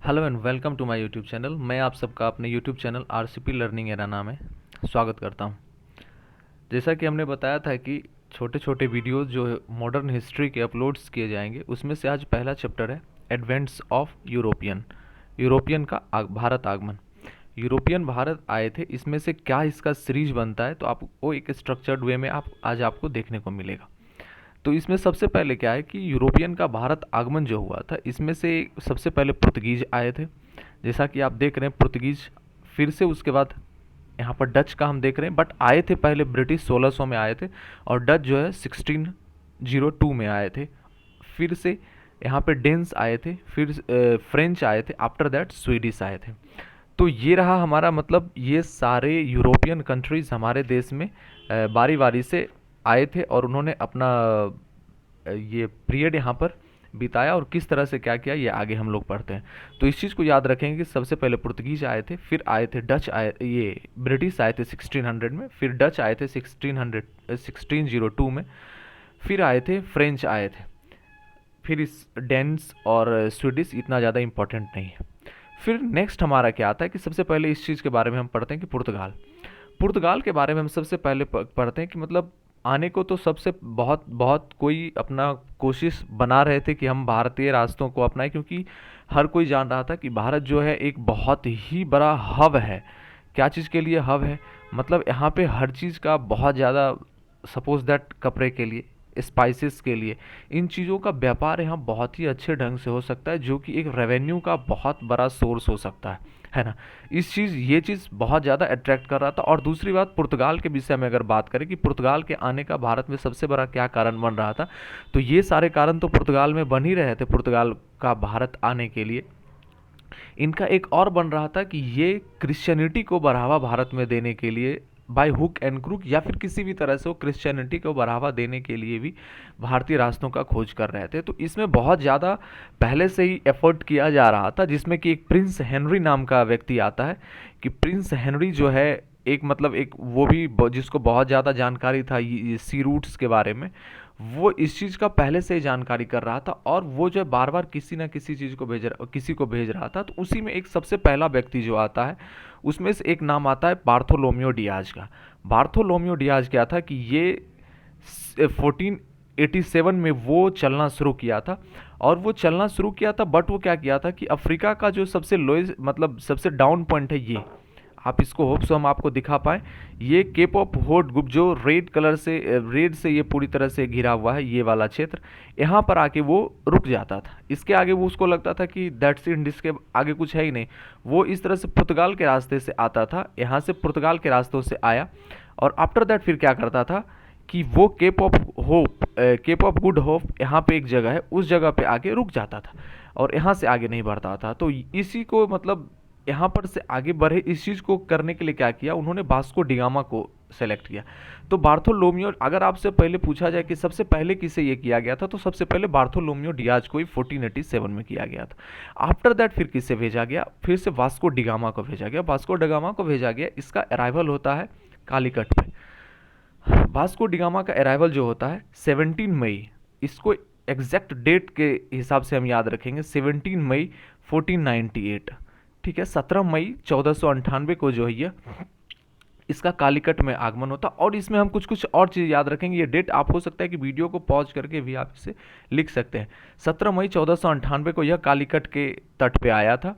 Hello and welcome to my YouTube channel. मैं आप सबका अपने YouTube channel RCP learning era नाम है स्वागत करता हूं। जैसा कि हमने बताया था कि छोटे छोटे वीडियोस जो मॉडर्न हिस्ट्री के अपलोड्स किए जाएंगे, उसमें से आज पहला चैप्टर है एडवेंट्स ऑफ यूरोपियन। यूरोपियन का भारत आगमन। यूरोपियन भारत आए थे, इसमें से क्या इसका सीरीज बनता है तो आपको एक स्ट्रक्चर्ड वे में आज आपको देखने को मिलेगा। तो इसमें सबसे पहले क्या है कि यूरोपियन का भारत आगमन जो हुआ था, इसमें से सबसे पहले पुर्तगीज आए थे, जैसा कि आप देख रहे हैं पुर्तगीज। फिर से उसके बाद यहाँ पर डच का हम देख रहे हैं, बट आए थे पहले ब्रिटिश 1600 में आए थे, और डच जो है 1602 में आए थे। फिर से यहाँ पे डेन्स आए थे, फिर फ्रेंच आए थे, आफ्टर दैट स्वीडिश आए थे। तो ये रहा हमारा, मतलब ये सारे यूरोपियन कंट्रीज़ हमारे देश में बारी बारी से आए थे और उन्होंने अपना ये पीरियड यहाँ पर बिताया, और किस तरह से क्या किया ये आगे हम लोग पढ़ते हैं। तो इस चीज़ को याद रखेंगे कि सबसे पहले पुर्तगीज आए थे, फिर आए थे डच, आए ये ब्रिटिश आए थे 1600 में, फिर डच आए थे 1602 में, फिर आए थे फ्रेंच आए थे, फिर इस डेन्स और स्वीडिश इतना ज़्यादा इम्पोर्टेंट नहीं है। फिर नेक्स्ट हमारा क्या आता है कि सबसे पहले इस चीज़ के बारे में हम पढ़ते हैं कि पुर्तगाल। पुर्तगाल के बारे में हम सबसे पहले पढ़ते हैं कि मतलब आने को तो सबसे बहुत बहुत कोई अपना कोशिश बना रहे थे कि हम भारतीय रास्तों को अपनाएं, क्योंकि हर कोई जान रहा था कि भारत जो है एक बहुत ही बड़ा हब है। क्या चीज़ के लिए हब है? मतलब यहाँ पे हर चीज़ का बहुत ज़्यादा, सपोज दैट कपड़े के लिए, स्पाइसेस के लिए, इन चीज़ों का व्यापार यहाँ बहुत ही अच्छे ढंग से हो सकता है, जो कि एक रेवेन्यू का बहुत बड़ा सोर्स हो सकता है ना। ये चीज़ बहुत ज़्यादा अट्रैक्ट कर रहा था। और दूसरी बात, पुर्तगाल के विषय में अगर बात करें कि पुर्तगाल के आने का भारत में सबसे बड़ा क्या कारण बन रहा था, तो ये सारे कारण तो पुर्तगाल में बन ही रहे थे पुर्तगाल का भारत आने के लिए। इनका एक और बन रहा था कि ये क्रिश्चियनिटी को बढ़ावा भारत में देने के लिए, बाय हुक एंड क्रूक या फिर किसी भी तरह से वो क्रिश्चियनिटी को बढ़ावा देने के लिए भी भारतीय रास्तों का खोज कर रहे थे। तो इसमें बहुत ज़्यादा पहले से ही एफर्ट किया जा रहा था, जिसमें कि एक प्रिंस हेनरी नाम का व्यक्ति आता है कि प्रिंस हेनरी जो है एक, मतलब एक वो भी जिसको बहुत ज़्यादा जानकारी था ये सी रूट्स के बारे में, वो इस चीज़ का पहले से ही जानकारी कर रहा था, और वो जो बार बार किसी ना किसी चीज़ को किसी को भेज रहा था। तो उसी में एक सबसे पहला व्यक्ति जो आता है, उसमें से एक नाम आता है बार्थोलोमियो डियाज का। बार्थोलोमियो डियाज क्या था कि ये 1487 में वो चलना शुरू किया था, और वो चलना शुरू किया था, बट वो क्या किया था कि अफ्रीका का जो सबसे लोएस्ट, मतलब सबसे डाउन पॉइंट है, ये आप इसको होप सो हम आपको दिखा पाएँ, ये केप ऑफ होड गुप जो रेड से ये पूरी तरह से घिरा हुआ है, ये वाला क्षेत्र, यहाँ पर आके वो रुक जाता था। इसके आगे वो उसको लगता था कि दैट्स इंड, इसके आगे कुछ है ही नहीं। वो इस तरह से पुर्तगाल के रास्ते से आता था, यहाँ से पुर्तगाल के रास्तों से आया, और आफ्टर दैट फिर क्या करता था कि वो केप ऑफ गुड होप यहाँ पे एक जगह है, उस जगह पे आके रुक जाता था, और यहाँ से आगे नहीं बढ़ता था। तो इसी को, मतलब यहाँ पर से आगे बढ़े, इस चीज़ को करने के लिए क्या किया उन्होंने, वास्को डिगामा को सेलेक्ट किया। तो बार्थोलोमियो, अगर आपसे पहले पूछा जाए कि सबसे पहले किसे ये किया गया था, तो सबसे पहले बार्थोलोमियो डियाज को ही 1487 में किया गया था। आफ्टर दैट फिर किसे भेजा गया, फिर से वास्को डिगामा को भेजा गया। वास्को डिगामा को भेजा गया, इसका अराइवल होता है कालीकट पे। वास्को डिगामा का अराइवल जो होता है 17 मई, इसको एग्जैक्ट डेट के हिसाब से हम याद रखेंगे, 17 मई 1498, ठीक है। 17 मई 1498 को जो है ये इसका कालीकट में आगमन होता। और इसमें हम कुछ कुछ और चीज़ याद रखेंगे, ये डेट आप हो सकता है कि वीडियो को पॉज करके भी आप इसे लिख सकते हैं। 17 मई 1498 को यह कालीकट के तट पे आया था।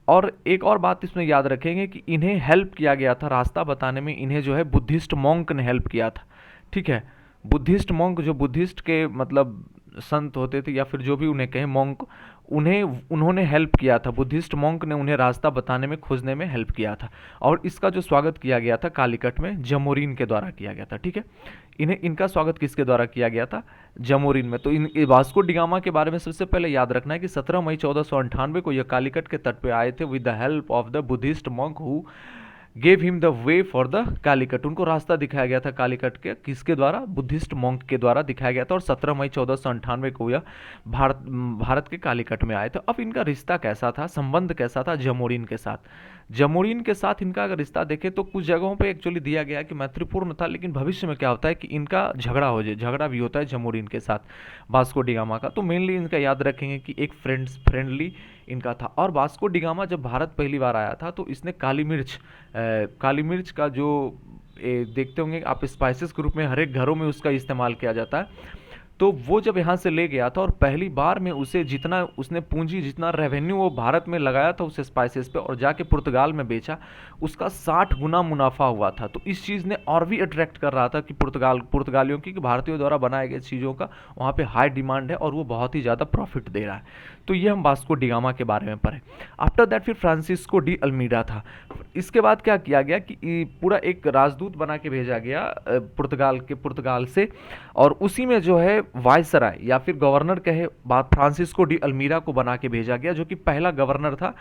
और एक और बात इसमें याद रखेंगे कि इन्हें हेल्प किया गया था रास्ता बताने में, इन्हें जो है बुद्धिस्ट मॉन्क ने हेल्प किया था, ठीक है। बुद्धिस्ट मॉन्क, जो बुद्धिस्ट के मतलब संत होते थे, या फिर जो भी उन्हें कहें मॉन्क, उन्होंने हेल्प किया था। बुद्धिस्ट मॉन्क ने उन्हें रास्ता बताने में, खोजने में हेल्प किया था। और इसका जो स्वागत किया गया था कालीकट में, जमोरीन के द्वारा किया गया था, ठीक है। इनका स्वागत किसके द्वारा किया गया था? जमोरीन में। तो वास्को डिगामा के बारे में सबसे पहले याद रखना है कि 17 मई 1498 को यह कालीकट के तट पे आए थे with the help of the Buddhist monk who gave him the way for the Calicut, उनको रास्ता दिखाया गया था कालीकट के, किसके द्वारा, बुद्धिस्ट मॉन्क के द्वारा दिखाया गया था, और 17 मई 1498 को यह भारत के कालीकट में आए थे। अब इनका रिश्ता कैसा था, संबंध कैसा था जमोरिन के साथ। जमोरिन के साथ इनका अगर रिश्ता देखें तो कुछ जगहों पे एक्चुअली दिया गया है कि मैत्रीपूर्ण था, लेकिन भविष्य में क्या होता है कि इनका झगड़ा भी होता है जमोरिन के साथ वास्को डिगामा का। तो मेनली इनका याद रखेंगे कि एक फ्रेंडली इनका था। और वास्को डिगामा जब भारत पहली बार आया था तो इसने काली मिर्च का जो देखते होंगे आप, स्पाइसेस के रूप में हर एक घरों में उसका इस्तेमाल किया जाता है। तो वो जब यहाँ से ले गया था और पहली बार में उसे जितना उसने पूंजी, जितना रेवेन्यू वो भारत में लगाया था उस स्पाइसेस पे और जाके पुर्तगाल में बेचा, उसका 60 गुना मुनाफा हुआ था। तो इस चीज़ ने और भी अट्रैक्ट कर रहा था कि पुर्तगालियों की, कि भारतीयों द्वारा बनाए गए चीज़ों का वहाँ पे हाई डिमांड है और वो बहुत ही ज़्यादा प्रॉफिट दे रहा है। तो ये हम वास्को डिगामा के बारे में पढ़े। आफ्टर दैट फिर फ्रांसिस्को डी अल्मीडा था। इसके बाद क्या किया गया कि पूरा एक राजदूत बना के भेजा गया पुर्तगाल से, और उसी में जो है वायसराय या फिर गवर्नर कहे बात, फ्रांसिस्को डी अल्मीरा को बना के भेजा गया, जो कि पहला गवर्नर था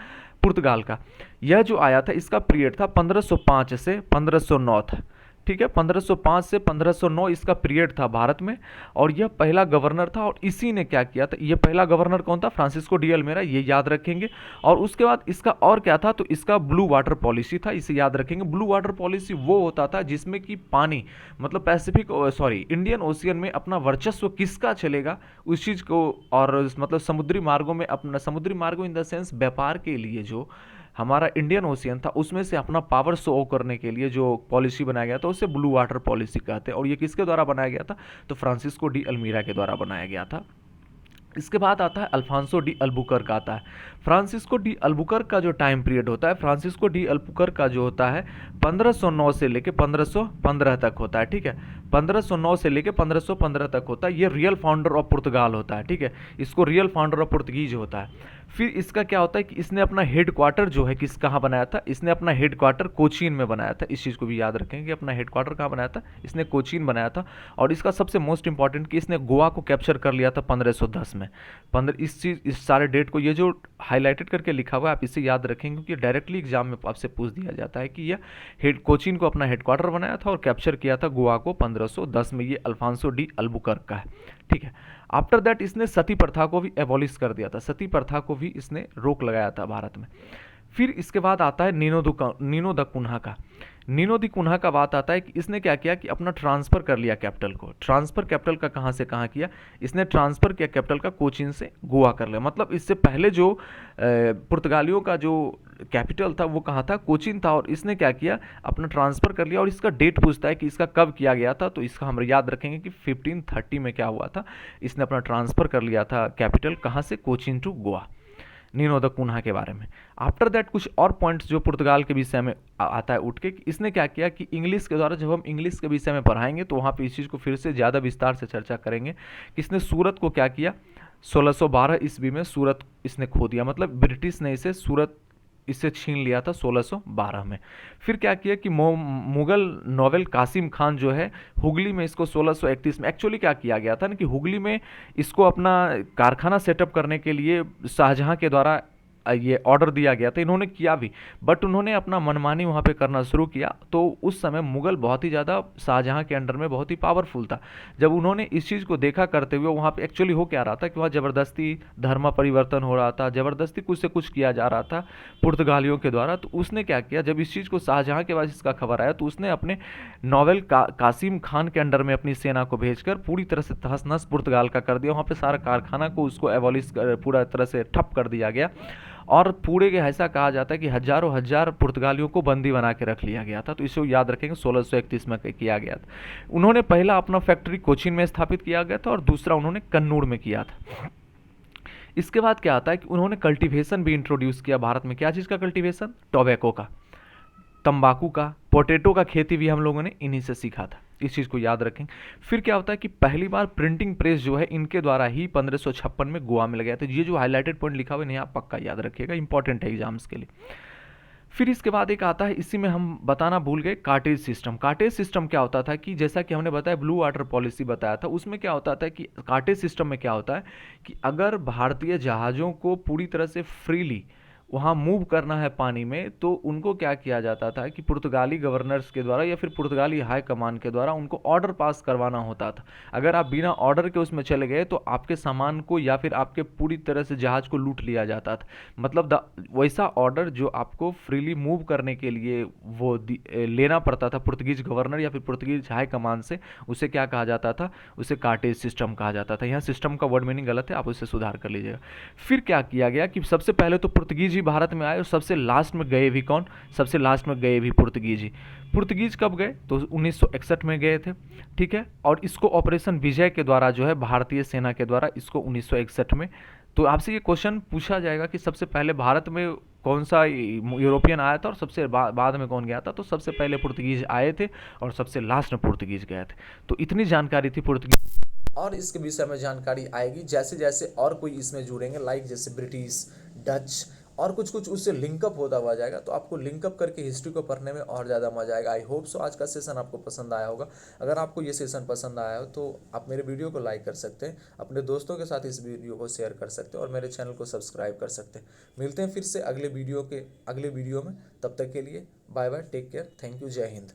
पुर्तगाल का। यह जो आया था इसका पीरियड था 1505 से 1509 था, ठीक है, 1505 से 1509 इसका पीरियड था भारत में, और यह पहला गवर्नर था। और इसी ने क्या किया था, यह पहला गवर्नर कौन था, फ्रांसिस्को डी अल्मेरा, ये याद रखेंगे। और उसके बाद इसका और क्या था, तो इसका ब्लू वाटर पॉलिसी था, इसे याद रखेंगे। ब्लू वाटर पॉलिसी वो होता था जिसमें कि पानी, मतलब इंडियन ओशियन में अपना वर्चस्व किसका चलेगा उस चीज़ को, और मतलब समुद्री मार्गों में अपना, समुद्री मार्गों इन द सेंस व्यापार के लिए जो हमारा इंडियन ओशियन था उसमें से अपना पावर शो करने के लिए जो पॉलिसी बनाया गया था उसे ब्लू वाटर पॉलिसी कहते हैं। और ये किसके द्वारा बनाया गया था, तो फ्रांसिस्को डी अल्मीरा के द्वारा बनाया गया था। इसके बाद आता है अल्फांसो डी अल्बुकर्क आता है। फ्रांसिस्को डी अल्बुकर्क का जो टाइम पीरियड होता है, फ्रांसिस्को डी अल्बुकर्क का जो होता है 1509 से लेके 1515 तक होता है, ठीक है, 1509 से लेके 1515 तक होता है। ये रियल फाउंडर ऑफ पुर्तगाल होता है, ठीक है, इसको रियल फाउंडर ऑफ पुर्तगीज होता है। फिर इसका क्या होता है कि इसने अपना हेड क्वार्टर जो है किस कहाँ बनाया था, इसने अपना हेड क्वार्टर कोचीन में बनाया था। इस चीज़ को भी याद रखेंगे कि अपना हेड क्वार्टर कहाँ बनाया था, इसने कोचीन बनाया था। और इसका सबसे मोस्ट इंपॉर्टेंट कि इसने गोवा को कैप्चर कर लिया था 1510 में। इस सारे डेट को, ये जो हाईलाइटेड करके लिखा हुआ है आप इसे याद रखेंगे क्योंकि डायरेक्टली एग्जाम में आपसे पूछ दिया जाता है कि यह कोचीन को अपना हेड क्वार्टर बनाया था और कैप्चर किया था गोवा को 1510 में। ये अल्फांसो डी अल्बुकर्क का है, ठीक है। आफ्टर दैट इसने सती प्रथा को भी एबॉलिश कर दिया था, सती प्रथा को भी इसने रोक लगाया था भारत में। फिर इसके बाद आता है नीनो द कुन्हा का। नीनो दी कुन्हा का बात आता है कि इसने क्या किया कि अपना ट्रांसफ़र कर लिया कैपिटल को। ट्रांसफ़र कैपिटल का कहाँ से कहाँ किया, इसने ट्रांसफ़र किया कैपिटल का कोचीन से गोवा कर लिया। मतलब इससे पहले जो पुर्तगालियों का जो कैपिटल था वो कहाँ था, कोचीन था, और इसने क्या किया अपना ट्रांसफ़र कर लिया। और इसका डेट पूछता है कि इसका कब किया गया था, तो इसका हम याद रखेंगे कि 1530 में क्या हुआ था, इसने अपना ट्रांसफ़र कर लिया था कैपिटल कहाँ से, Cochin to Goa. Nuno da Cunha के बारे में। आफ्टर दैट कुछ और पॉइंट्स जो पुर्तगाल के विषय में आता है उठ के, इसने क्या किया कि इंग्लिश के द्वारा, जब हम इंग्लिश के विषय में पढ़ाएंगे तो वहाँ पे इस चीज़ को फिर से ज़्यादा विस्तार से चर्चा करेंगे कि इसने सूरत को क्या किया, 1612 ईस्वी में सूरत इसने खो दिया। मतलब ब्रिटिश ने इससे छीन लिया था 1612 में। फिर क्या किया कि मुगल नोवेल कासिम खान जो है हुगली में इसको 1631 में, एक्चुअली क्या किया गया था ना कि हुगली में इसको अपना कारखाना सेटअप करने के लिए शाहजहां के द्वारा ये ऑर्डर दिया गया था, इन्होंने किया भी, बट उन्होंने अपना मनमानी वहाँ पे करना शुरू किया। तो उस समय मुगल बहुत ही ज़्यादा शाहजहां के अंडर में बहुत ही पावरफुल था। जब उन्होंने इस चीज़ को देखा करते हुए, वहाँ पे एक्चुअली हो क्या रहा था कि वहाँ ज़बरदस्ती धर्म परिवर्तन हो रहा था, ज़बरदस्ती कुछ से कुछ किया जा रहा था पुर्तगालियों के द्वारा। तो उसने क्या किया, जब इस चीज़ को शाहजहां के बाद इसका खबर आया तो उसने अपने नॉवेल कासिम खान के अंडर में अपनी सेना को भेजकर पूरी तरह से तहस नहस पुर्तगाल का कर दिया। वहाँ पे सारा कारखाना को उसको एबॉलिश पूरा तरह से ठप कर दिया गया। और पूरे के ऐसा कहा जाता है कि हजारों हजार पुर्तगालियों को बंदी बना के रख लिया गया था। तो इसे याद रखेंगे 1631 में किया गया था। उन्होंने पहला अपना फैक्ट्री कोचीन में स्थापित किया गया था और दूसरा उन्होंने कन्नूर में किया था। इसके बाद क्या आता है कि उन्होंने कल्टीवेशन भी इंट्रोड्यूस किया भारत में। क्या चीज़ का कल्टीवेशन, टोबैको का, तंबाकू का, पोटैटो का खेती भी हम लोगों ने इन्हीं से सीखा था। इस चीज़ को याद रखें। फिर क्या होता है कि पहली बार प्रिंटिंग प्रेस जो है इनके द्वारा ही 1556 में गोवा में लगाया था। ये जो हाईलाइटेड पॉइंट लिखा हुआ है आप पक्का याद रखिएगा, इंपॉर्टेंट है एग्जाम्स के लिए। फिर इसके बाद एक आता है, इसी में हम बताना भूल गए, कार्टेज सिस्टम। कार्टेज सिस्टम क्या होता था कि जैसा कि हमने बताया ब्लू वाटर पॉलिसी बताया था, उसमें क्या होता था कि कार्टेज सिस्टम में क्या होता है कि अगर भारतीय जहाज़ों को पूरी तरह से फ्रीली वहाँ मूव करना है पानी में, तो उनको क्या किया जाता था कि पुर्तगाली गवर्नर्स के द्वारा या फिर पुर्तगाली हाई कमान के द्वारा उनको ऑर्डर पास करवाना होता था। अगर आप बिना ऑर्डर के उसमें चले गए तो आपके सामान को या फिर आपके पूरी तरह से जहाज़ को लूट लिया जाता था। मतलब वैसा ऑर्डर जो आपको फ्रीली मूव करने के लिए वो लेना पड़ता था पुर्तगीज गवर्नर या फिर पुर्तगीज हाई कमान से, उसे क्या कहा जाता था, उसे कार्टेज सिस्टम कहा जाता था। यहाँ सिस्टम का वर्ड मीनिंग गलत है, आप उसे सुधार कर लीजिएगा। फिर क्या किया गया कि सबसे पहले तो पुर्तगीज ही भारत में आए और सबसे लास्ट में गए भी कौन, सबसे लास्ट में गए भी पुर्तगीज ही। पुर्तगीज कब गए तो 1961 में गए थे, ठीक है। और इसको ऑपरेशन विजय के द्वारा जो है भारतीय सेना के द्वारा इसको 1961 में, तो आपसे ये क्वेश्चन पूछा जाएगा कि सबसे पहले भारत में कौन सा यूरोपियन आया था और सबसे बाद में कौन गया था, तो सबसे पहले पुर्तगीज आए थे और सबसे लास्ट में पुर्तगीज गए थे। तो इतनी जानकारी थी पुर्तगीज। और इसके विषय में जानकारी आएगी जैसे जैसे और कोई इसमें जुड़ेंगे, लाइक जैसे ब्रिटिश, डच और कुछ कुछ उससे लिंकअप होता हुआ जाएगा, तो आपको लिंकअप करके हिस्ट्री को पढ़ने में और ज़्यादा मजा आएगा। आई होप सो आज का सेशन आपको पसंद आया होगा। अगर आपको ये सेशन पसंद आया हो तो आप मेरे वीडियो को लाइक कर सकते हैं, अपने दोस्तों के साथ इस वीडियो को शेयर कर सकते हैं और मेरे चैनल को सब्सक्राइब कर सकते हैं। मिलते हैं फिर से अगले वीडियो में। तब तक के लिए bye bye, take care, thank you, जय हिंद।